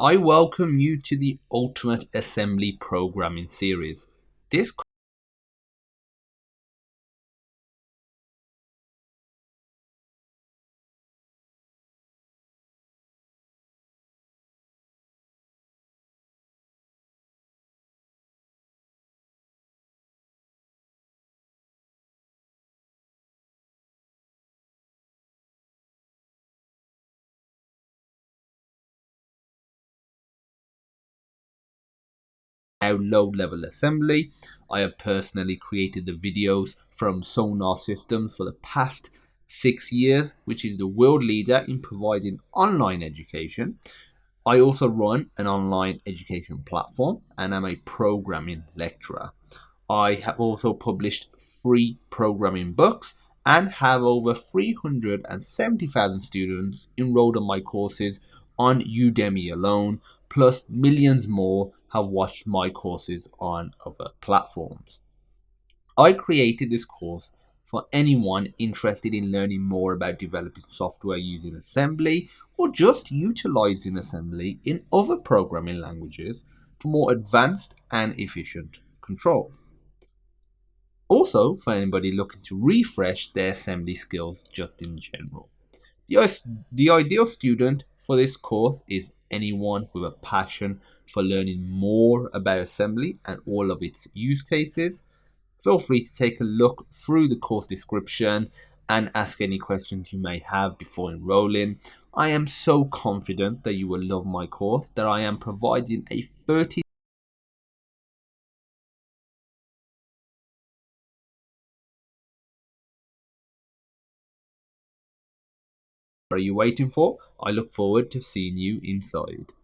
I welcome you to the Ultimate Assembly Programming Series. This now low-level assembly. I have personally created the videos from Sonar Systems for the past 6 years, which is the world leader in providing online education. I also run an online education platform and I'm a programming lecturer. I have also published free programming books and have over 370,000 students enrolled in my courses on Udemy alone, plus millions more have watched my courses on other platforms. I created this course for anyone interested in learning more about developing software using assembly or just utilizing assembly in other programming languages for more advanced and efficient control. Also, for anybody looking to refresh their assembly skills just in general. The ideal student for this course is anyone with a passion for learning more about assembly and all of its use cases. Feel free to take a look through the course description and ask any questions you may have before enrolling. I am so confident that you will love my course that I am providing a 30. What are you waiting for? I look forward to seeing you inside.